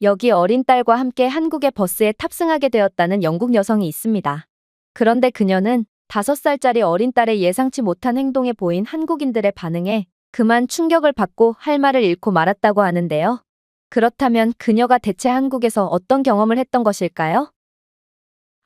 여기 어린 딸과 함께 한국의 버스에 탑승하게 되었다는 영국 여성이 있습니다. 그런데 그녀는 5살짜리 어린 딸의 예상치 못한 행동에 보인 한국인들의 반응에 그만 충격을 받고 할 말을 잃고 말았다고 하는데요. 그렇다면 그녀가 대체 한국에서 어떤 경험을 했던 것일까요?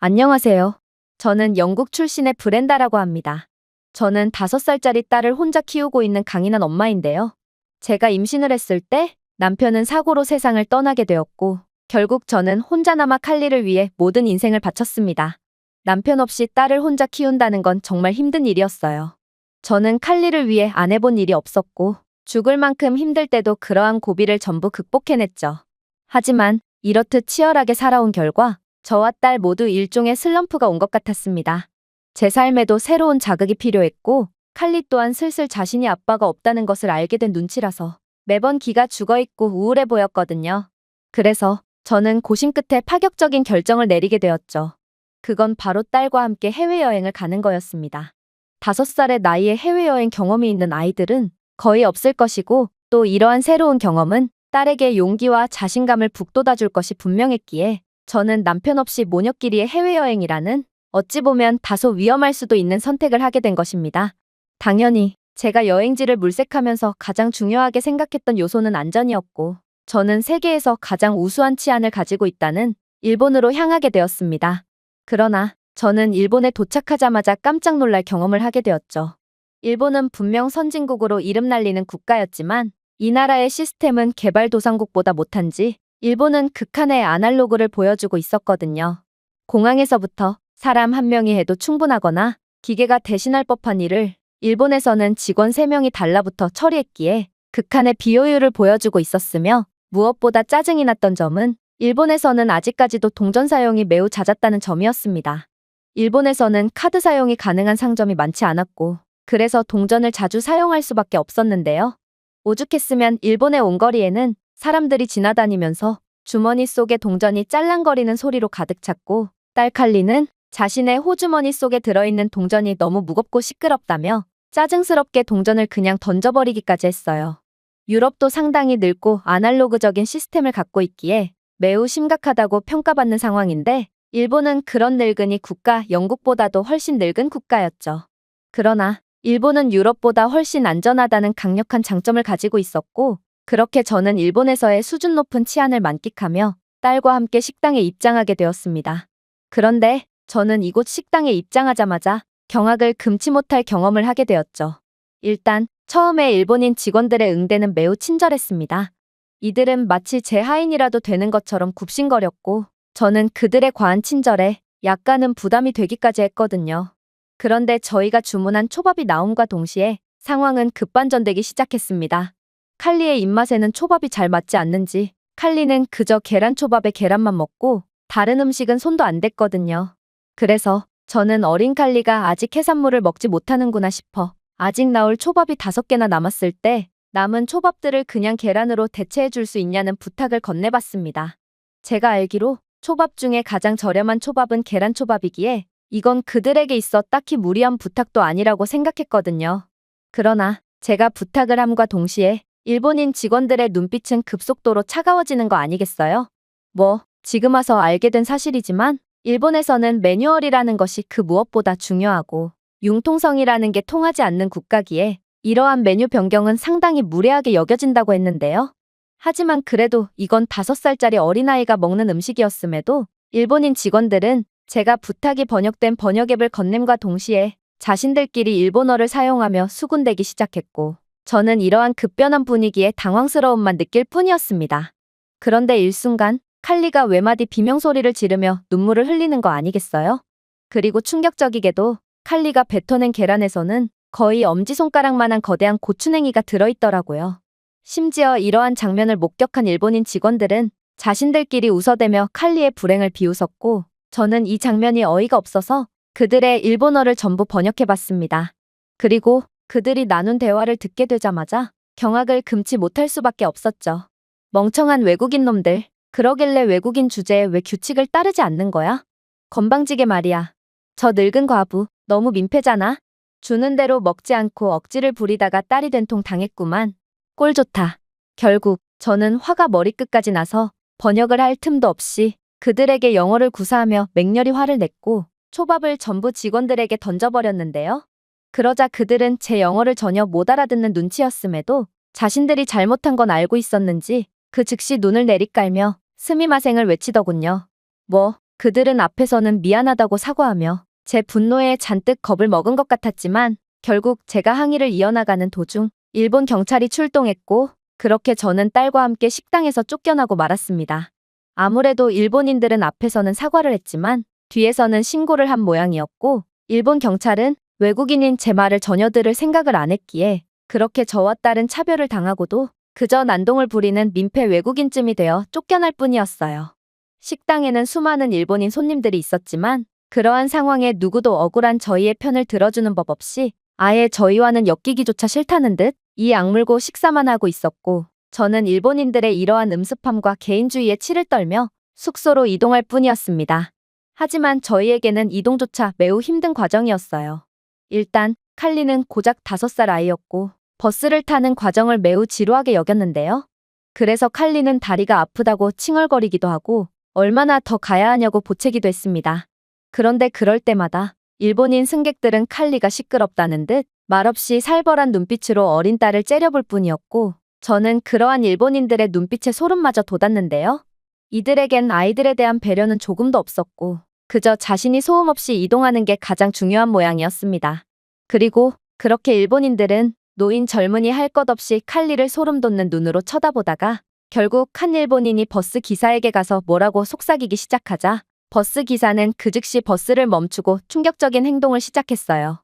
안녕하세요. 저는 영국 출신의 브렌다라고 합니다. 저는 5살짜리 딸을 혼자 키우고 있는 강인한 엄마인데요. 제가 임신을 했을 때 남편은 사고로 세상을 떠나게 되었고, 결국 저는 혼자 남아 칼리를 위해 모든 인생을 바쳤습니다. 남편 없이 딸을 혼자 키운다는 건 정말 힘든 일이었어요. 저는 칼리를 위해 안 해본 일이 없었고, 죽을 만큼 힘들 때도 그러한 고비를 전부 극복해냈죠. 하지만 이렇듯 치열하게 살아온 결과 저와 딸 모두 일종의 슬럼프가 온 것 같았습니다. 제 삶에도 새로운 자극이 필요했고, 칼리 또한 슬슬 자신이 아빠가 없다는 것을 알게 된 눈치라서 매번 기가 죽어있고 우울해 보였거든요. 그래서 저는 고심 끝에 파격적인 결정을 내리게 되었죠. 그건 바로 딸과 함께 해외여행을 가는 거였습니다. 5살의 나이에 해외여행 경험이 있는 아이들은 거의 없을 것이고, 또 이러한 새로운 경험은 딸에게 용기와 자신감을 북돋아줄 것이 분명했기에 저는 남편 없이 모녀끼리의 해외여행이라는 어찌 보면 다소 위험할 수도 있는 선택을 하게 된 것입니다. 당연히 제가 여행지를 물색하면서 가장 중요하게 생각했던 요소는 안전이었고, 저는 세계에서 가장 우수한 치안을 가지고 있다는 일본으로 향하게 되었습니다. 그러나 저는 일본에 도착하자마자 깜짝 놀랄 경험을 하게 되었죠. 일본은 분명 선진국으로 이름 날리는 국가였지만 이 나라의 시스템은 개발도상국보다 못한지 일본은 극한의 아날로그를 보여주고 있었거든요. 공항에서부터 사람 한 명이 해도 충분하거나 기계가 대신할 법한 일을 일본에서는 직원 3명이 달라붙어 처리했기에 극한의 비효율을 보여주고 있었으며, 무엇보다 짜증이 났던 점은 일본에서는 아직까지도 동전 사용이 매우 잦았다는 점이었습니다. 일본에서는 카드 사용이 가능한 상점이 많지 않았고, 그래서 동전을 자주 사용할 수밖에 없었는데요. 오죽했으면 일본의 온거리에는 사람들이 지나다니면서 주머니 속에 동전이 짤랑거리는 소리로 가득 찼고, 딸 칼리는 자신의 호주머니 속에 들어있는 동전이 너무 무겁고 시끄럽다며 짜증스럽게 동전을 그냥 던져버리기까지 했어요. 유럽도 상당히 늙고 아날로그적인 시스템을 갖고 있기에 매우 심각하다고 평가받는 상황인데, 일본은 그런 늙은이 국가 영국보다도 훨씬 늙은 국가였죠. 그러나 일본은 유럽보다 훨씬 안전하다는 강력한 장점을 가지고 있었고, 그렇게 저는 일본에서의 수준 높은 치안을 만끽하며 딸과 함께 식당에 입장하게 되었습니다. 그런데 저는 이곳 식당에 입장하자마자 경악을 금치 못할 경험을 하게 되었죠. 일단 처음에 일본인 직원들의 응대는 매우 친절했습니다. 이들은 마치 제 하인이라도 되는 것처럼 굽신거렸고, 저는 그들의 과한 친절에 약간은 부담이 되기까지 했거든요. 그런데 저희가 주문한 초밥이 나옴과 동시에 상황은 급반전되기 시작했습니다. 칼리의 입맛에는 초밥이 잘 맞지 않는지 칼리는 그저 계란초밥에 계란만 먹고 다른 음식은 손도 안 댔거든요. 그래서 저는 어린 칼리가 아직 해산물을 먹지 못하는구나 싶어 아직 나올 초밥이 5개나 남았을 때 남은 초밥들을 그냥 계란으로 대체해 줄 수 있냐는 부탁을 건네봤습니다. 제가 알기로 초밥 중에 가장 저렴한 초밥은 계란초밥이기에 이건 그들에게 있어 딱히 무리한 부탁도 아니라고 생각했거든요. 그러나 제가 부탁을 함과 동시에 일본인 직원들의 눈빛은 급속도로 차가워지는 거 아니겠어요? 지금 와서 알게 된 사실이지만 일본에서는 매뉴얼이라는 것이 그 무엇보다 중요하고 융통성이라는 게 통하지 않는 국가기에 이러한 메뉴 변경은 상당히 무례하게 여겨진다고 했는데요. 하지만 그래도 이건 5살짜리 어린아이가 먹는 음식이었음에도 일본인 직원들은 제가 부탁이 번역된 번역앱을 건넴과 동시에 자신들끼리 일본어를 사용하며 수군대기 시작했고, 저는 이러한 급변한 분위기에 당황스러움만 느낄 뿐이었습니다. 그런데 일순간 칼리가 외마디 비명소리를 지르며 눈물을 흘리는 거 아니겠어요? 그리고 충격적이게도 칼리가 뱉어낸 계란에서는 거의 엄지손가락만한 거대한 고추냉이가 들어있더라고요. 심지어 이러한 장면을 목격한 일본인 직원들은 자신들끼리 웃어대며 칼리의 불행을 비웃었고, 저는 이 장면이 어이가 없어서 그들의 일본어를 전부 번역해봤습니다. 그리고 그들이 나눈 대화를 듣게 되자마자 경악을 금치 못할 수밖에 없었죠. 멍청한 외국인 놈들, 그러길래 외국인 주제에 왜 규칙을 따르지 않는 거야? 건방지게 말이야. 저 늙은 과부, 너무 민폐잖아? 주는 대로 먹지 않고 억지를 부리다가 딸이 된통 당했구만. 꼴 좋다. 결국 저는 화가 머리끝까지 나서 번역을 할 틈도 없이 그들에게 영어를 구사하며 맹렬히 화를 냈고 초밥을 전부 직원들에게 던져버렸는데요. 그러자 그들은 제 영어를 전혀 못 알아듣는 눈치였음에도 자신들이 잘못한 건 알고 있었는지 그 즉시 눈을 내리깔며 스미마생을 외치더군요. 그들은 앞에서는 미안하다고 사과하며 제 분노에 잔뜩 겁을 먹은 것 같았지만 결국 제가 항의를 이어나가는 도중 일본 경찰이 출동했고 그렇게 저는 딸과 함께 식당에서 쫓겨나고 말았습니다. 아무래도 일본인들은 앞에서는 사과를 했지만 뒤에서는 신고를 한 모양이었고 일본 경찰은 외국인인 제 말을 전혀 들을 생각을 안 했기에 그렇게 저와 딸은 차별을 당하고도 그저 난동을 부리는 민폐 외국인쯤이 되어 쫓겨날 뿐이었어요. 식당에는 수많은 일본인 손님들이 있었지만 그러한 상황에 누구도 억울한 저희의 편을 들어주는 법 없이 아예 저희와는 엮이기조차 싫다는 듯 이 악물고 식사만 하고 있었고 저는 일본인들의 이러한 음습함과 개인주의에 치를 떨며 숙소로 이동할 뿐이었습니다. 하지만 저희에게는 이동조차 매우 힘든 과정이었어요. 일단 칼리는 고작 5살 아이였고 버스를 타는 과정을 매우 지루하게 여겼는데요. 그래서 칼리는 다리가 아프다고 칭얼거리기도 하고 얼마나 더 가야 하냐고 보채기도 했습니다. 그런데 그럴 때마다 일본인 승객들은 칼리가 시끄럽다는 듯 말없이 살벌한 눈빛으로 어린 딸을 째려볼 뿐이었고 저는 그러한 일본인들의 눈빛에 소름마저 돋았는데요. 이들에겐 아이들에 대한 배려는 조금도 없었고 그저 자신이 소음 없이 이동하는 게 가장 중요한 모양이었습니다. 그리고 그렇게 일본인들은 노인 젊은이 할 것 없이 칼리를 소름 돋는 눈으로 쳐다보다가 결국 한 일본인이 버스 기사에게 가서 뭐라고 속삭이기 시작하자 버스 기사는 그 즉시 버스를 멈추고 충격적인 행동을 시작했어요.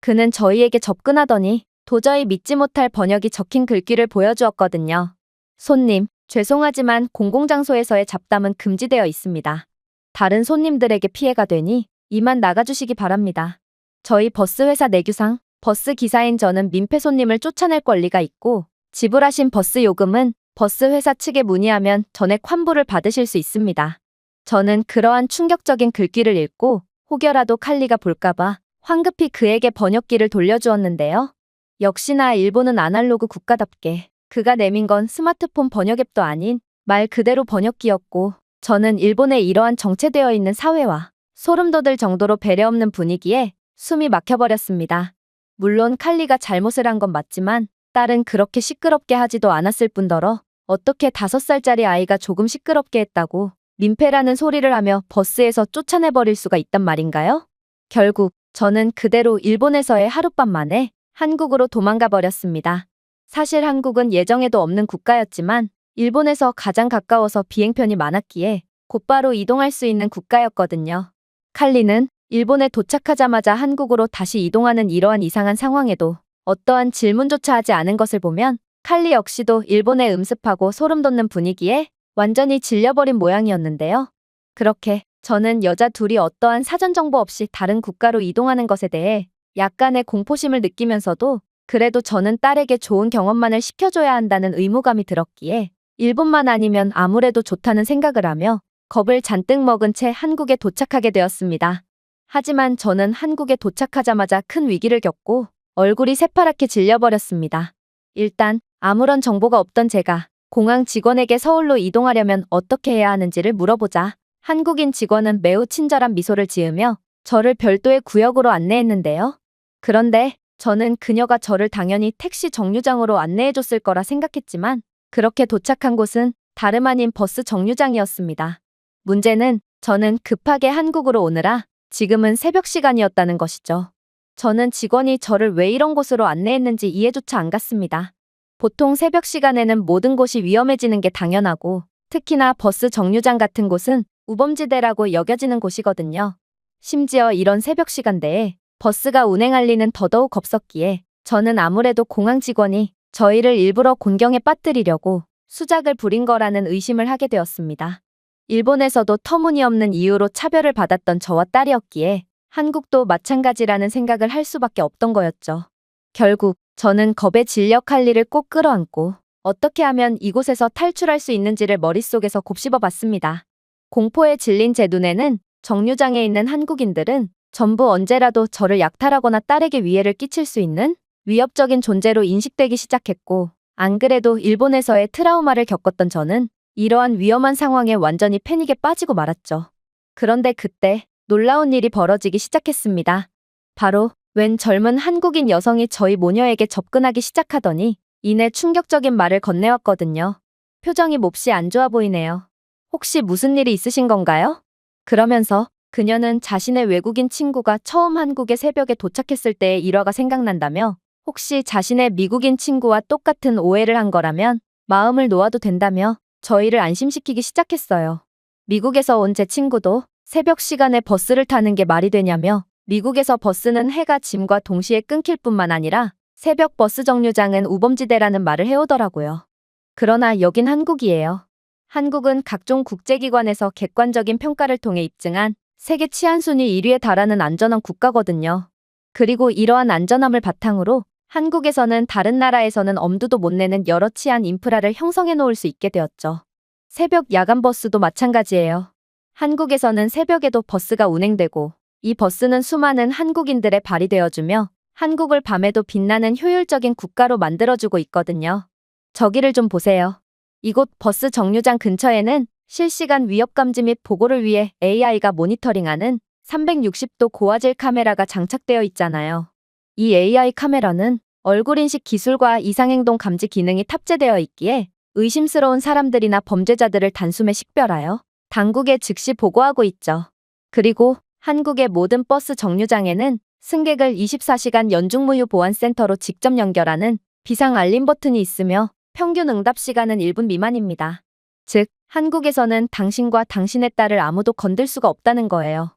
그는 저희에게 접근하더니 도저히 믿지 못할 번역이 적힌 글귀를 보여주었거든요. 손님, 죄송하지만 공공장소에서의 잡담은 금지되어 있습니다. 다른 손님들에게 피해가 되니 이만 나가주시기 바랍니다. 저희 버스 회사 내규상 버스 기사인 저는 민폐 손님을 쫓아낼 권리가 있고 지불하신 버스 요금은 버스 회사 측에 문의하면 전액 환불을 받으실 수 있습니다. 저는 그러한 충격적인 글귀를 읽고 혹여라도 칼리가 볼까봐 황급히 그에게 번역기를 돌려주었는데요. 역시나 일본은 아날로그 국가답게 그가 내민 건 스마트폰 번역 앱도 아닌 말 그대로 번역기였고 저는 일본의 이러한 정체되어 있는 사회와 소름 돋을 정도로 배려 없는 분위기에 숨이 막혀버렸습니다. 물론 칼리가 잘못을 한 건 맞지만 딸은 그렇게 시끄럽게 하지도 않았을 뿐더러 어떻게 5살짜리 아이가 조금 시끄럽게 했다고 민폐라는 소리를 하며 버스에서 쫓아내버릴 수가 있단 말인가요? 결국 저는 그대로 일본에서의 하룻밤 만에 한국으로 도망가 버렸습니다. 사실 한국은 예정에도 없는 국가였지만 일본에서 가장 가까워서 비행편이 많았기에 곧바로 이동할 수 있는 국가였거든요. 칼리는 일본에 도착하자마자 한국으로 다시 이동하는 이러한 이상한 상황에도 어떠한 질문조차 하지 않은 것을 보면 칼리 역시도 일본의 음습하고 소름 돋는 분위기에 완전히 질려버린 모양이었는데요. 그렇게 저는 여자 둘이 어떠한 사전 정보 없이 다른 국가로 이동하는 것에 대해 약간의 공포심을 느끼면서도 그래도 저는 딸에게 좋은 경험만을 시켜줘야 한다는 의무감이 들었기에 일본만 아니면 아무래도 좋다는 생각을 하며 겁을 잔뜩 먹은 채 한국에 도착하게 되었습니다. 하지만 저는 한국에 도착하자마자 큰 위기를 겪고 얼굴이 새파랗게 질려버렸습니다. 일단 아무런 정보가 없던 제가 공항 직원에게 서울로 이동하려면 어떻게 해야 하는지를 물어보자 한국인 직원은 매우 친절한 미소를 지으며 저를 별도의 구역으로 안내했는데요. 그런데 저는 그녀가 저를 당연히 택시 정류장으로 안내해줬을 거라 생각했지만 그렇게 도착한 곳은 다름 아닌 버스 정류장이었습니다. 문제는 저는 급하게 한국으로 오느라 지금은 새벽 시간이었다는 것이죠. 저는 직원이 저를 왜 이런 곳으로 안내했는지 이해조차 안 갔습니다. 보통 새벽 시간에는 모든 곳이 위험해지는 게 당연하고 특히나 버스 정류장 같은 곳은 우범지대라고 여겨지는 곳이거든요. 심지어 이런 새벽 시간대에 버스가 운행할 리는 더더욱 없었기에 저는 아무래도 공항 직원이 저희를 일부러 곤경에 빠뜨리려고 수작을 부린 거라는 의심을 하게 되었습니다. 일본에서도 터무니없는 이유로 차별을 받았던 저와 딸이었기에 한국도 마찬가지라는 생각을 할 수밖에 없던 거였죠. 결국 저는 겁에 질려 칼리를 꼭 끌어안고 어떻게 하면 이곳에서 탈출할 수 있는지를 머릿속에서 곱씹어 봤습니다. 공포에 질린 제 눈에는 정류장에 있는 한국인들은 전부 언제라도 저를 약탈하거나 딸에게 위해를 끼칠 수 있는 위협적인 존재로 인식되기 시작했고 안 그래도 일본에서의 트라우마를 겪었던 저는 이러한 위험한 상황에 완전히 패닉에 빠지고 말았죠. 그런데 그때 놀라운 일이 벌어지기 시작했습니다. 바로 웬 젊은 한국인 여성이 저희 모녀에게 접근하기 시작하더니 이내 충격적인 말을 건네왔거든요. 표정이 몹시 안 좋아 보이네요. 혹시 무슨 일이 있으신 건가요? 그러면서 그녀는 자신의 외국인 친구가 처음 한국에 새벽에 도착했을 때의 일화가 생각난다며 혹시 자신의 미국인 친구와 똑같은 오해를 한 거라면 마음을 놓아도 된다며 저희를 안심시키기 시작했어요. 미국에서 온 제 친구도 새벽 시간에 버스를 타는 게 말이 되냐며 미국에서 버스는 해가 짐과 동시에 끊길 뿐만 아니라 새벽 버스 정류장은 우범지대라는 말을 해오더라고요. 그러나 여긴 한국이에요. 한국은 각종 국제기관에서 객관적인 평가를 통해 입증한 세계 치안순위 1위에 달하는 안전한 국가거든요. 그리고 이러한 안전함을 바탕으로 한국에서는 다른 나라에서는 엄두도 못 내는 여러 치안 인프라를 형성해 놓을 수 있게 되었죠. 새벽 야간 버스도 마찬가지예요. 한국에서는 새벽에도 버스가 운행되고 이 버스는 수많은 한국인들의 발이 되어주며 한국을 밤에도 빛나는 효율적인 국가로 만들어주고 있거든요. 저기를 좀 보세요. 이곳 버스 정류장 근처에는 실시간 위협 감지 및 보고를 위해 AI가 모니터링하는 360도 고화질 카메라가 장착되어 있잖아요. 이 AI 카메라는 얼굴 인식 기술과 이상행동 감지 기능이 탑재되어 있기에 의심스러운 사람들이나 범죄자들을 단숨에 식별하여 당국에 즉시 보고하고 있죠. 그리고 한국의 모든 버스 정류장에는 승객을 24시간 연중무휴 보안센터로 직접 연결하는 비상 알림 버튼이 있으며 평균 응답 시간은 1분 미만입니다. 즉, 한국에서는 당신과 당신의 딸을 아무도 건들 수가 없다는 거예요.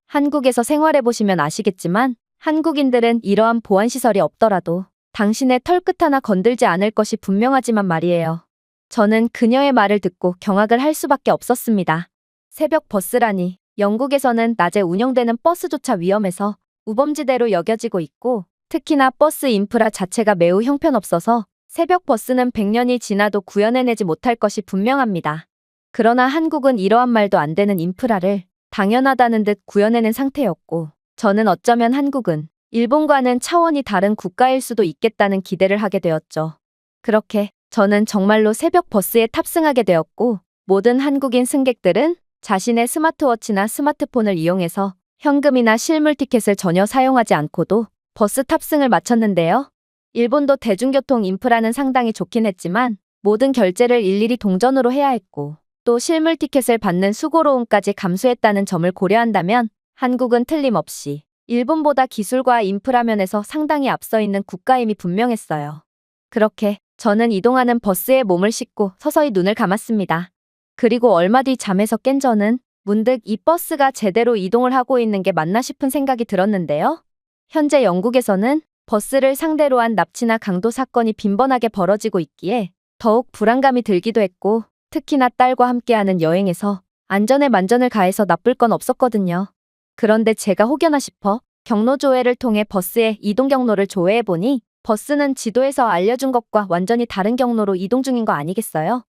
한국에서 생활해보시면 아시겠지만 한국인들은 이러한 보안시설이 없더라도 당신의 털끝 하나 건들지 않을 것이 분명하지만 말이에요. 저는 그녀의 말을 듣고 경악을 할 수밖에 없었습니다. 새벽 버스라니 영국에서는 낮에 운영되는 버스조차 위험해서 우범지대로 여겨지고 있고 특히나 버스 인프라 자체가 매우 형편없어서 새벽 버스는 100년이 지나도 구현해내지 못할 것이 분명합니다. 그러나 한국은 이러한 말도 안 되는 인프라를 당연하다는 듯 구현해낸 상태였고 저는 어쩌면 한국은 일본과는 차원이 다른 국가일 수도 있겠다는 기대를 하게 되었죠. 그렇게 저는 정말로 새벽 버스에 탑승하게 되었고 모든 한국인 승객들은 자신의 스마트워치나 스마트폰을 이용해서 현금이나 실물 티켓을 전혀 사용하지 않고도 버스 탑승을 마쳤는데요. 일본도 대중교통 인프라는 상당히 좋긴 했지만 모든 결제를 일일이 동전으로 해야 했고 또 실물 티켓을 받는 수고로움까지 감수했다는 점을 고려한다면 한국은 틀림없이 일본보다 기술과 인프라 면에서 상당히 앞서 있는 국가임이 분명했어요. 그렇게 저는 이동하는 버스에 몸을 싣고 서서히 눈을 감았습니다. 그리고 얼마 뒤 잠에서 깬 저는 문득 이 버스가 제대로 이동을 하고 있는 게 맞나 싶은 생각이 들었는데요. 현재 영국에서는 버스를 상대로 한 납치나 강도 사건이 빈번하게 벌어지고 있기에 더욱 불안감이 들기도 했고 특히나 딸과 함께하는 여행에서 안전에 만전을 가해서 나쁠 건 없었거든요. 그런데 제가 혹여나 싶어 경로 조회를 통해 버스의 이동 경로를 조회해보니 버스는 지도에서 알려준 것과 완전히 다른 경로로 이동 중인 거 아니겠어요?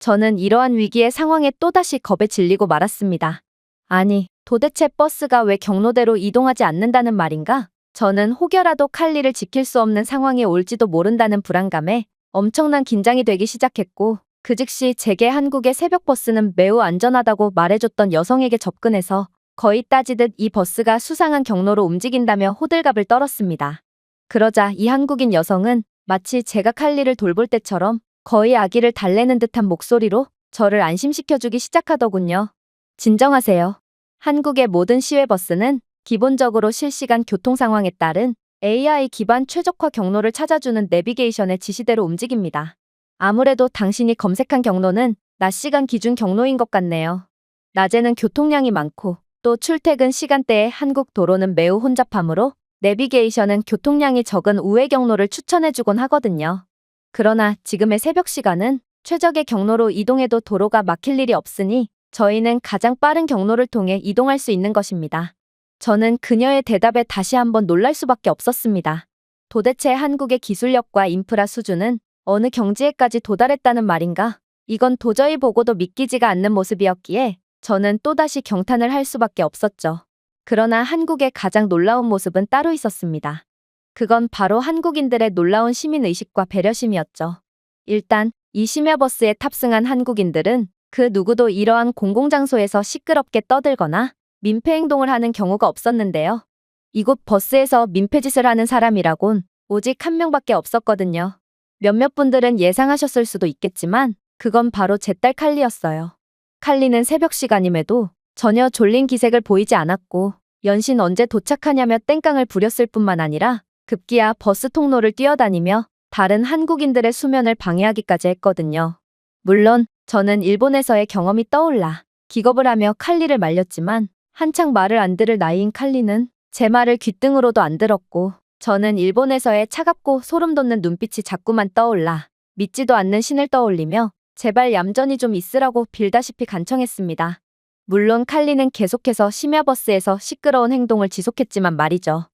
저는 이러한 위기의 상황에 또다시 겁에 질리고 말았습니다. 아니, 도대체 버스가 왜 경로대로 이동하지 않는다는 말인가? 저는 혹여라도 칼리를 지킬 수 없는 상황이 올지도 모른다는 불안감에 엄청난 긴장이 되기 시작했고 그 즉시 제게 한국의 새벽 버스는 매우 안전하다고 말해줬던 여성에게 접근해서 거의 따지듯 이 버스가 수상한 경로로 움직인다며 호들갑을 떨었습니다. 그러자 이 한국인 여성은 마치 제가 칼리를 돌볼 때처럼 거의 아기를 달래는 듯한 목소리로 저를 안심시켜주기 시작하더군요. 진정하세요. 한국의 모든 시외버스는 기본적으로 실시간 교통 상황에 따른 AI 기반 최적화 경로를 찾아주는 내비게이션의 지시대로 움직입니다. 아무래도 당신이 검색한 경로는 낮 시간 기준 경로인 것 같네요. 낮에는 교통량이 많고 또 출퇴근 시간대에 한국 도로는 매우 혼잡하므로 내비게이션은 교통량이 적은 우회 경로를 추천해주곤 하거든요. 그러나 지금의 새벽 시간은 최적의 경로로 이동해도 도로가 막힐 일이 없으니 저희는 가장 빠른 경로를 통해 이동할 수 있는 것입니다. 저는 그녀의 대답에 다시 한번 놀랄 수밖에 없었습니다. 도대체 한국의 기술력과 인프라 수준은 어느 경지에까지 도달했다는 말인가? 이건 도저히 보고도 믿기지가 않는 모습이었기에 저는 또다시 경탄을 할 수밖에 없었죠. 그러나 한국의 가장 놀라운 모습은 따로 있었습니다. 그건 바로 한국인들의 놀라운 시민의식과 배려심이었죠. 일단 이 심야버스에 탑승한 한국인들은 그 누구도 이러한 공공장소에서 시끄럽게 떠들거나 민폐 행동을 하는 경우가 없었는데요. 이곳 버스에서 민폐짓을 하는 사람이라곤 오직 한 명밖에 없었거든요. 몇몇 분들은 예상하셨을 수도 있겠지만 그건 바로 제 딸 칼리였어요. 칼리는 새벽 시간임에도 전혀 졸린 기색을 보이지 않았고 연신 언제 도착하냐며 땡깡을 부렸을 뿐만 아니라 급기야 버스 통로를 뛰어다니며 다른 한국인들의 수면을 방해하기까지 했거든요. 물론 저는 일본에서의 경험이 떠올라 기겁을 하며 칼리를 말렸지만 한창 말을 안 들을 나이인 칼리는 제 말을 귓등으로도 안 들었고 저는 일본에서의 차갑고 소름 돋는 눈빛이 자꾸만 떠올라 믿지도 않는 신을 떠올리며 제발 얌전히 좀 있으라고 빌다시피 간청했습니다. 물론 칼리는 계속해서 심야버스에서 시끄러운 행동을 지속했지만 말이죠.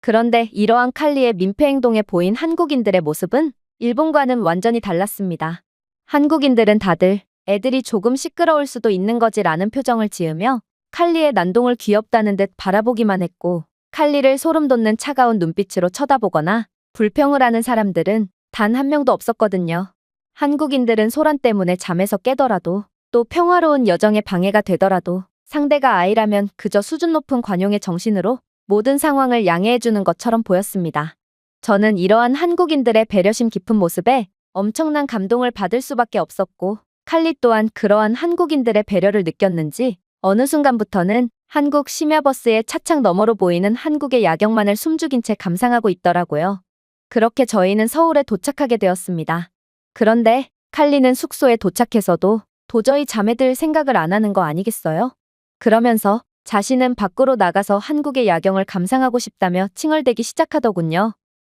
그런데 이러한 칼리의 민폐 행동에 보인 한국인들의 모습은 일본과는 완전히 달랐습니다. 한국인들은 다들 애들이 조금 시끄러울 수도 있는 거지라는 표정을 지으며 칼리의 난동을 귀엽다는 듯 바라보기만 했고 칼리를 소름 돋는 차가운 눈빛으로 쳐다보거나 불평을 하는 사람들은 단 한 명도 없었거든요. 한국인들은 소란 때문에 잠에서 깨더라도 또 평화로운 여정에 방해가 되더라도 상대가 아이라면 그저 수준 높은 관용의 정신으로 모든 상황을 양해해주는 것처럼 보였습니다. 저는 이러한 한국인들의 배려심 깊은 모습에 엄청난 감동을 받을 수밖에 없었고 칼리 또한 그러한 한국인들의 배려를 느꼈는지 어느 순간부터는 한국 심야버스의 차창 너머로 보이는 한국의 야경만을 숨죽인 채 감상하고 있더라고요. 그렇게 저희는 서울에 도착하게 되었습니다. 그런데 칼리는 숙소에 도착해서도 도저히 잠에 들 생각을 안 하는 거 아니겠어요? 그러면서 자신은 밖으로 나가서 한국의 야경을 감상하고 싶다며 칭얼대기 시작하더군요.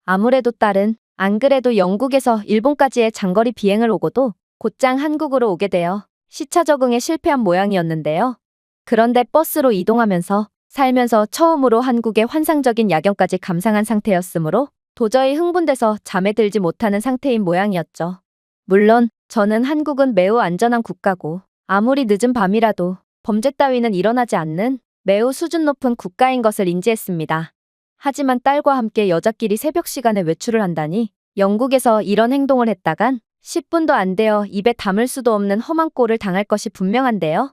아무래도 딸은 안 그래도 영국에서 일본까지의 장거리 비행을 오고도 곧장 한국으로 오게 되어 시차 적응에 실패한 모양이었는데요. 그런데 버스로 이동하면서 살면서 처음으로 한국의 환상적인 야경까지 감상한 상태였으므로 도저히 흥분돼서 잠에 들지 못하는 상태인 모양이었죠. 물론 저는 한국은 매우 안전한 국가고 아무리 늦은 밤이라도 범죄 따위는 일어나지 않는 매우 수준 높은 국가인 것을 인지했습니다. 하지만 딸과 함께 여자끼리 새벽 시간에 외출을 한다니 영국에서 이런 행동을 했다간 10분도 안 되어 입에 담을 수도 없는 험한 꼴을 당할 것이 분명한데요.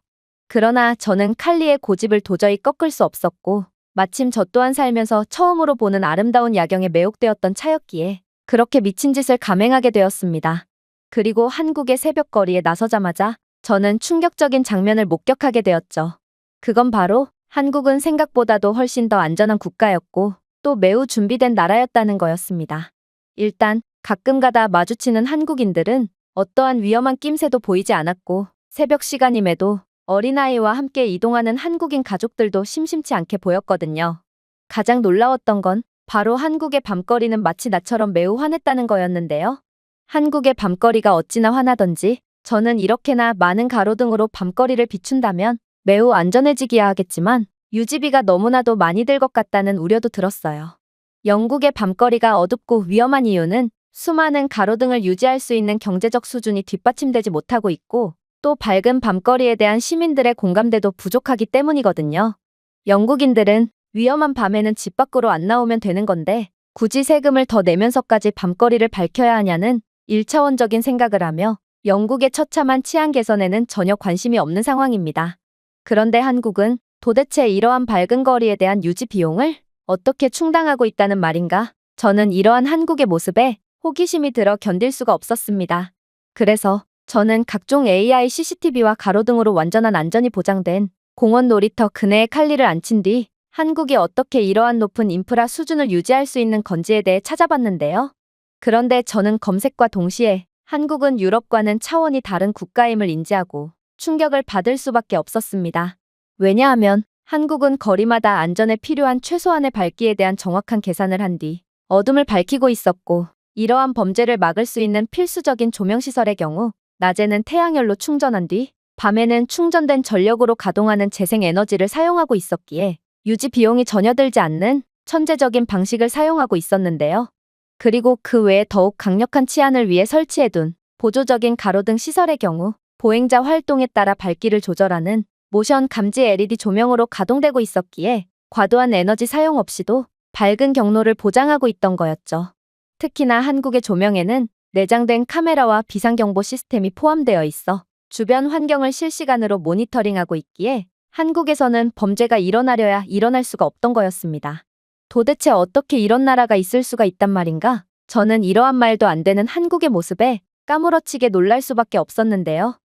그러나 저는 칼리의 고집을 도저히 꺾을 수 없었고 마침 저 또한 살면서 처음으로 보는 아름다운 야경에 매혹되었던 차였기에 그렇게 미친 짓을 감행하게 되었습니다. 그리고 한국의 새벽거리에 나서자마자 저는 충격적인 장면을 목격하게 되었죠. 그건 바로 한국은 생각보다도 훨씬 더 안전한 국가였고 또 매우 준비된 나라였다는 거였습니다. 일단 가끔가다 마주치는 한국인들은 어떠한 위험한 낌새도 보이지 않았고 새벽 시간임에도 어린아이와 함께 이동하는 한국인 가족들도 심심치 않게 보였거든요. 가장 놀라웠던 건 바로 한국의 밤거리는 마치 나처럼 매우 환했다는 거였는데요. 한국의 밤거리가 어찌나 환하던지 저는 이렇게나 많은 가로등으로 밤거리를 비춘다면 매우 안전해지기야 하겠지만 유지비가 너무나도 많이 들 것 같다는 우려도 들었어요. 영국의 밤거리가 어둡고 위험한 이유는 수많은 가로등을 유지할 수 있는 경제적 수준이 뒷받침되지 못하고 있고 또 밝은 밤거리에 대한 시민들의 공감대도 부족하기 때문이거든요. 영국인들은 위험한 밤에는 집 밖으로 안 나오면 되는 건데 굳이 세금을 더 내면서까지 밤거리를 밝혀야 하냐는 1차원적인 생각을 하며 영국의 처참한 치안 개선에는 전혀 관심이 없는 상황입니다. 그런데 한국은 도대체 이러한 밝은 거리에 대한 유지 비용을 어떻게 충당하고 있다는 말인가? 저는 이러한 한국의 모습에 호기심이 들어 견딜 수가 없었습니다. 그래서 저는 각종 AI CCTV와 가로등으로 완전한 안전이 보장된 공원 놀이터 근해에 칼리를 앉힌 뒤 한국이 어떻게 이러한 높은 인프라 수준을 유지할 수 있는 건지에 대해 찾아봤는데요. 그런데 저는 검색과 동시에 한국은 유럽과는 차원이 다른 국가임을 인지하고 충격을 받을 수밖에 없었습니다. 왜냐하면 한국은 거리마다 안전에 필요한 최소한의 밝기에 대한 정확한 계산을 한 뒤 어둠을 밝히고 있었고 이러한 범죄를 막을 수 있는 필수적인 조명시설의 경우 낮에는 태양열로 충전한 뒤 밤에는 충전된 전력으로 가동하는 재생에너지를 사용하고 있었기에 유지 비용이 전혀 들지 않는 천재적인 방식을 사용하고 있었는데요. 그리고 그 외에 더욱 강력한 치안을 위해 설치해둔 보조적인 가로등 시설의 경우 보행자 활동에 따라 밝기를 조절하는 모션 감지 LED 조명으로 가동되고 있었기에 과도한 에너지 사용 없이도 밝은 경로를 보장하고 있던 거였죠. 특히나 한국의 조명에는 내장된 카메라와 비상경보 시스템이 포함되어 있어 주변 환경을 실시간으로 모니터링하고 있기에 한국에서는 범죄가 일어나려야 일어날 수가 없던 거였습니다. 도대체 어떻게 이런 나라가 있을 수가 있단 말인가? 저는 이러한 말도 안 되는 한국의 모습에 까무러치게 놀랄 수밖에 없었는데요.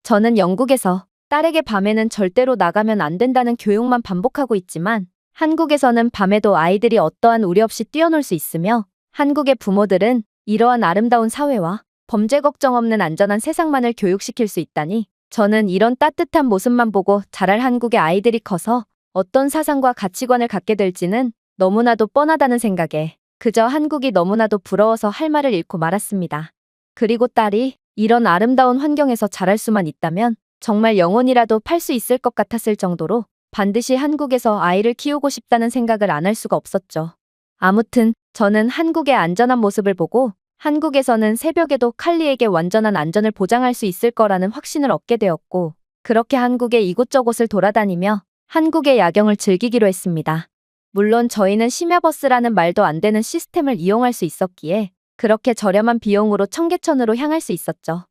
저는 영국에서 딸에게 밤에는 절대로 나가면 안 된다는 교육만 반복하고 있지만 한국에서는 밤에도 아이들이 어떠한 우려 없이 뛰어놀 수 있으며 한국의 부모들은 이러한 아름다운 사회와 범죄 걱정 없는 안전한 세상만을 교육시킬 수 있다니 저는 이런 따뜻한 모습만 보고 자랄 한국의 아이들이 커서 어떤 사상과 가치관을 갖게 될지는 너무나도 뻔하다는 생각에 그저 한국이 너무나도 부러워서 할 말을 잃고 말았습니다. 그리고 딸이 이런 아름다운 환경에서 자랄 수만 있다면 정말 영혼이라도 팔 수 있을 것 같았을 정도로 반드시 한국에서 아이를 키우고 싶다는 생각을 안 할 수가 없었죠. 아무튼 저는 한국의 안전한 모습을 보고 한국에서는 새벽에도 칼리에게 완전한 안전을 보장할 수 있을 거라는 확신을 얻게 되었고 그렇게 한국의 이곳저곳을 돌아다니며 한국의 야경을 즐기기로 했습니다. 물론 저희는 심야버스라는 말도 안 되는 시스템을 이용할 수 있었기에 그렇게 저렴한 비용으로 청계천으로 향할 수 있었죠.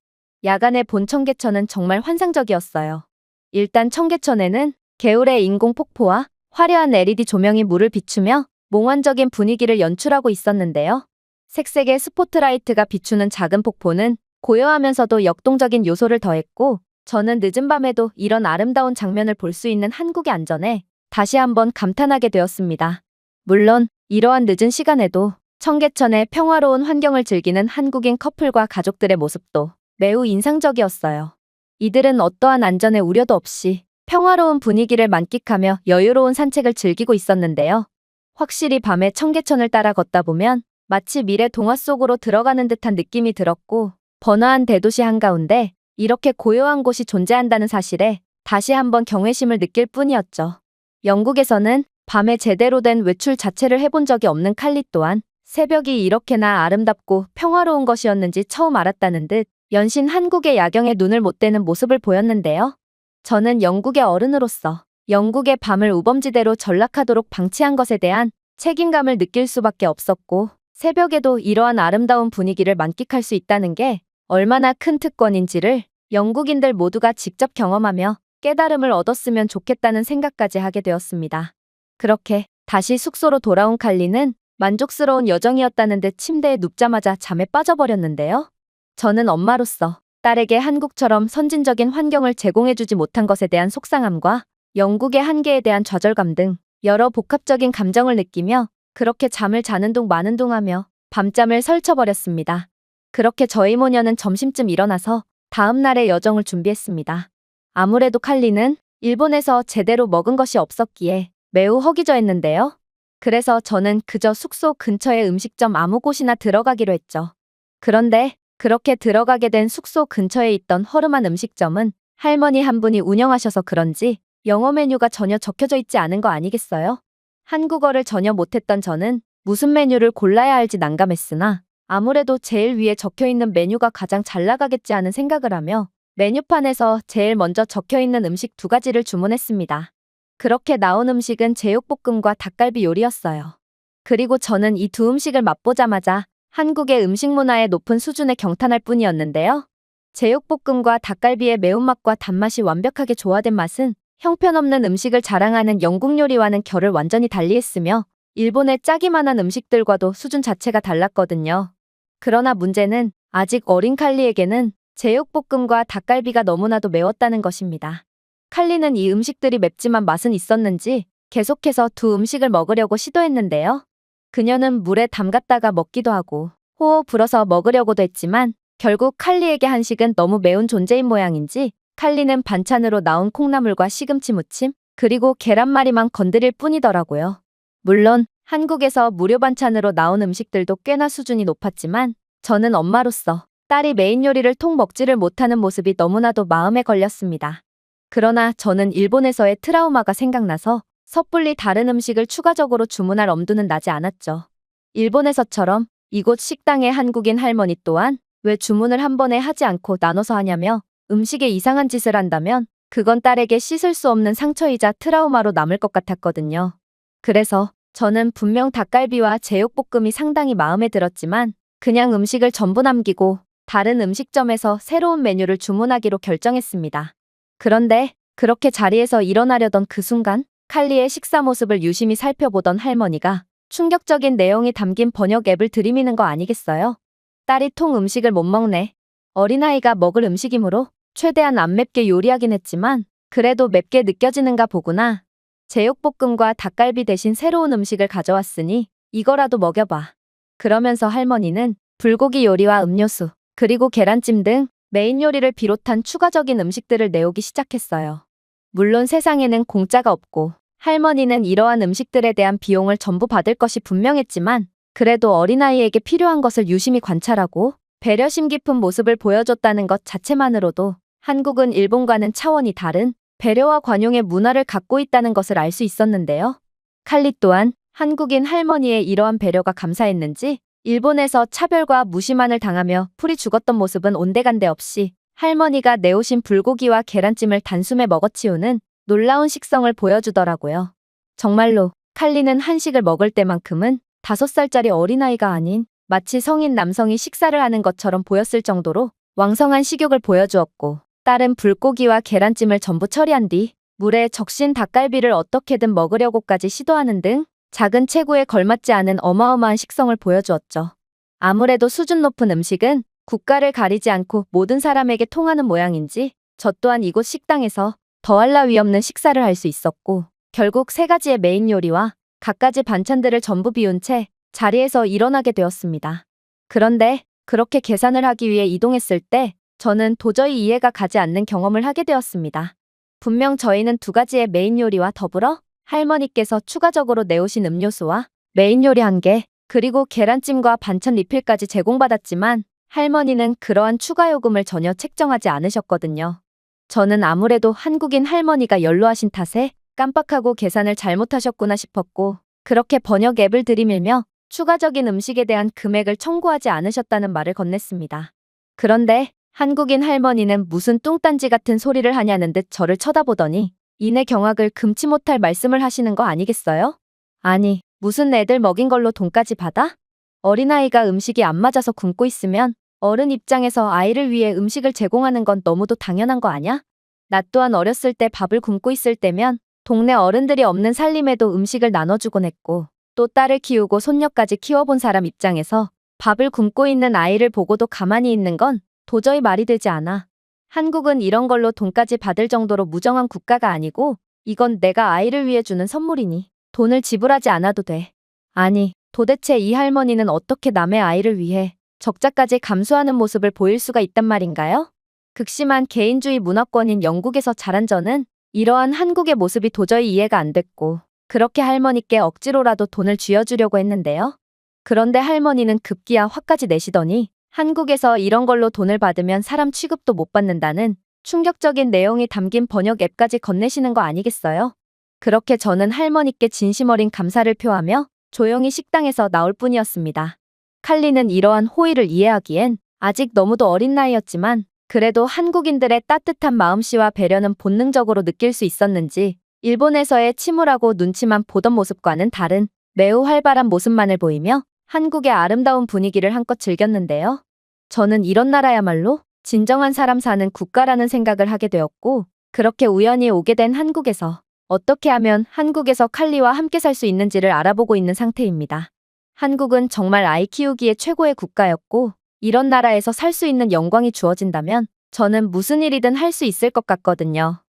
야간에 본 청계천은 정말 환상적이었어요. 일단 청계천에는 개울의 인공 폭포와 화려한 LED 조명이 물을 비추며 몽환적인 분위기를 연출하고 있었는데요. 색색의 스포트라이트가 비추는 작은 폭포는 고요하면서도 역동적인 요소를 더했고 저는 늦은 밤에도 이런 아름다운 장면을 볼 수 있는 한국의 안전에 다시 한번 감탄하게 되었습니다. 물론 이러한 늦은 시간에도 청계천의 평화로운 환경을 즐기는 한국인 커플과 가족들의 모습도 매우 인상적이었어요. 이들은 어떠한 안전의 우려도 없이 평화로운 분위기를 만끽하며 여유로운 산책을 즐기고 있었는데요. 확실히 밤에 청계천을 따라 걷다 보면 마치 미래 동화 속으로 들어가는 듯한 느낌이 들었고 번화한 대도시 한가운데 이렇게 고요한 곳이 존재한다는 사실에 다시 한번 경외심을 느낄 뿐이었죠. 영국에서는 밤에 제대로 된 외출 자체를 해본 적이 없는 칼리 또한 새벽이 이렇게나 아름답고 평화로운 것이었는지 처음 알았다는 듯 연신 한국의 야경에 눈을 못 떼는 모습을 보였는데요. 저는 영국의 어른으로서 영국의 밤을 우범지대로 전락하도록 방치한 것에 대한 책임감을 느낄 수밖에 없었고 새벽에도 이러한 아름다운 분위기를 만끽할 수 있다는 게 얼마나 큰 특권인지를 영국인들 모두가 직접 경험하며 깨달음을 얻었으면 좋겠다는 생각까지 하게 되었습니다. 그렇게 다시 숙소로 돌아온 칼리는 만족스러운 여정이었다는 듯 침대에 눕자마자 잠에 빠져버렸는데요. 저는 엄마로서 딸에게 한국처럼 선진적인 환경을 제공해주지 못한 것에 대한 속상함과 영국의 한계에 대한 좌절감 등 여러 복합적인 감정을 느끼며 그렇게 잠을 자는 둥 마는 둥 하며 밤잠을 설쳐버렸습니다. 그렇게 저희 모녀는 점심쯤 일어나서 다음 날의 여정을 준비했습니다. 아무래도 칼리는 일본에서 제대로 먹은 것이 없었기에 매우 허기져했는데요. 그래서 저는 그저 숙소 근처의 음식점 아무 곳이나 들어가기로 했죠. 그런데 그렇게 들어가게 된 숙소 근처에 있던 허름한 음식점은 할머니 한 분이 운영하셔서 그런지 영어 메뉴가 전혀 적혀져 있지 않은 거 아니겠어요? 한국어를 전혀 못했던 저는 무슨 메뉴를 골라야 할지 난감했으나 아무래도 제일 위에 적혀있는 메뉴가 가장 잘 나가겠지 하는 생각을 하며 메뉴판에서 제일 먼저 적혀있는 음식 2가지를 주문했습니다. 그렇게 나온 음식은 제육볶음과 닭갈비 요리였어요. 그리고 저는 이 두 음식을 맛보자마자 한국의 음식 문화의 높은 수준에 경탄할 뿐이었는데요. 제육볶음과 닭갈비의 매운맛과 단맛이 완벽하게 조화된 맛은 형편없는 음식을 자랑하는 영국 요리와는 결을 완전히 달리했으며 일본의 짜기만한 음식들과도 수준 자체가 달랐거든요. 그러나 문제는 아직 어린 칼리에게는 제육볶음과 닭갈비가 너무나도 매웠다는 것입니다. 칼리는 이 음식들이 맵지만 맛은 있었는지 계속해서 두 음식을 먹으려고 시도했는데요. 그녀는 물에 담갔다가 먹기도 하고 호호 불어서 먹으려고도 했지만 결국 칼리에게 한식은 너무 매운 존재인 모양인지 칼리는 반찬으로 나온 콩나물과 시금치 무침 그리고 계란말이만 건드릴 뿐이더라고요. 물론 한국에서 무료 반찬으로 나온 음식들도 꽤나 수준이 높았지만 저는 엄마로서 딸이 메인 요리를 통 먹지를 못하는 모습이 너무나도 마음에 걸렸습니다. 그러나 저는 일본에서의 트라우마가 생각나서 섣불리 다른 음식을 추가적으로 주문할 엄두는 나지 않았죠. 일본에서처럼 이곳 식당의 한국인 할머니 또한 왜 주문을 한 번에 하지 않고 나눠서 하냐며 음식에 이상한 짓을 한다면 그건 딸에게 씻을 수 없는 상처이자 트라우마로 남을 것 같았거든요. 그래서 저는 분명 닭갈비와 제육볶음이 상당히 마음에 들었지만 그냥 음식을 전부 남기고 다른 음식점에서 새로운 메뉴를 주문하기로 결정했습니다. 그런데 그렇게 자리에서 일어나려던 그 순간 칼리의 식사 모습을 유심히 살펴보던 할머니가 충격적인 내용이 담긴 번역 앱을 들이미는 거 아니겠어요? 딸이 통 음식을 못 먹네. 어린아이가 먹을 음식이므로 최대한 안 맵게 요리하긴 했지만 그래도 맵게 느껴지는가 보구나. 제육볶음과 닭갈비 대신 새로운 음식을 가져왔으니 이거라도 먹여봐. 그러면서 할머니는 불고기 요리와 음료수, 그리고 계란찜 등 메인 요리를 비롯한 추가적인 음식들을 내오기 시작했어요. 물론 세상에는 공짜가 없고 할머니는 이러한 음식들에 대한 비용을 전부 받을 것이 분명했지만 그래도 어린아이에게 필요한 것을 유심히 관찰하고 배려심 깊은 모습을 보여줬다는 것 자체만으로도 한국은 일본과는 차원이 다른 배려와 관용의 문화를 갖고 있다는 것을 알 수 있었는데요. 칼리 또한 한국인 할머니의 이러한 배려가 감사했는지 일본에서 차별과 무시만을 당하며 풀이 죽었던 모습은 온데간데 없이 할머니가 내오신 불고기와 계란찜을 단숨에 먹어치우는 놀라운 식성을 보여주더라고요. 정말로 칼리는 한식을 먹을 때만큼은 5살짜리 어린아이가 아닌 마치 성인 남성이 식사를 하는 것처럼 보였을 정도로 왕성한 식욕을 보여주었고 딸은 불고기와 계란찜을 전부 처리한 뒤 물에 적신 닭갈비를 어떻게든 먹으려고까지 시도하는 등 작은 체구에 걸맞지 않은 어마어마한 식성을 보여주었죠. 아무래도 수준 높은 음식은 국가를 가리지 않고 모든 사람에게 통하는 모양인지 저 또한 이곳 식당에서 더할 나위 없는 식사를 할 수 있었고 결국 3가지의 메인 요리와 갖가지 반찬들을 전부 비운 채 자리에서 일어나게 되었습니다. 그런데 그렇게 계산을 하기 위해 이동했을 때 저는 도저히 이해가 가지 않는 경험을 하게 되었습니다. 분명 저희는 2가지의 메인 요리와 더불어 할머니께서 추가적으로 내오신 음료수와 메인 요리 1개, 그리고 계란찜과 반찬 리필까지 제공받았지만 할머니는 그러한 추가 요금을 전혀 책정하지 않으셨거든요. 저는 아무래도 한국인 할머니가 연로하신 탓에 깜빡하고 계산을 잘못하셨구나 싶었고 그렇게 번역 앱을 들이밀며 추가적인 음식에 대한 금액을 청구하지 않으셨다는 말을 건넸습니다. 그런데 한국인 할머니는 무슨 뚱딴지 같은 소리를 하냐는 듯 저를 쳐다보더니 이내 경악을 금치 못할 말씀을 하시는 거 아니겠어요? 아니, 무슨 애들 먹인 걸로 돈까지 받아? 어린아이가 음식이 안 맞아서 굶고 있으면 어른 입장에서 아이를 위해 음식을 제공하는 건 너무도 당연한 거 아냐? 나 또한 어렸을 때 밥을 굶고 있을 때면 동네 어른들이 없는 살림에도 음식을 나눠주곤 했고 또 딸을 키우고 손녀까지 키워본 사람 입장에서 밥을 굶고 있는 아이를 보고도 가만히 있는 건 도저히 말이 되지 않아. 한국은 이런 걸로 돈까지 받을 정도로 무정한 국가가 아니고 이건 내가 아이를 위해 주는 선물이니 돈을 지불하지 않아도 돼. 아니, 도대체 이 할머니는 어떻게 남의 아이를 위해 적자까지 감수하는 모습을 보일 수가 있단 말인가요? 극심한 개인주의 문화권인 영국에서 자란 저는 이러한 한국의 모습이 도저히 이해가 안 됐고 그렇게 할머니께 억지로라도 돈을 쥐어주려고 했는데요. 그런데 할머니는 급기야 화까지 내시더니 한국에서 이런 걸로 돈을 받으면 사람 취급도 못 받는다는 충격적인 내용이 담긴 번역 앱까지 건네시는 거 아니겠어요? 그렇게 저는 할머니께 진심 어린 감사를 표하며 조용히 식당에서 나올 뿐이었습니다. 칼리는 이러한 호의를 이해하기엔 아직 너무도 어린 나이였지만 그래도 한국인들의 따뜻한 마음씨와 배려는 본능적으로 느낄 수 있었는지 일본에서의 침울하고 눈치만 보던 모습과는 다른 매우 활발한 모습만을 보이며 한국의 아름다운 분위기를 한껏 즐겼는데요. 저는 이런 나라야말로 진정한 사람 사는 국가라는 생각을 하게 되었고 그렇게 우연히 오게 된 한국에서 어떻게 하면 한국에서 칼리와 함께 살 수 있는지를 알아보고 있는 상태입니다. 한국은 정말 아이 키우기에 최고의 국가였고 이런 나라에서 살 수 있는 영광이 주어진다면 저는 무슨 일이든 할 수 있을 것 같거든요.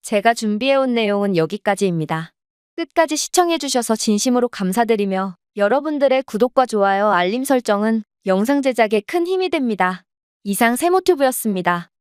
제가 준비해온 내용은 여기까지입니다. 끝까지 시청해주셔서 진심으로 감사드리며 여러분들의 구독과 좋아요, 알림 설정은 영상 제작에 큰 힘이 됩니다. 이상 세모튜브였습니다.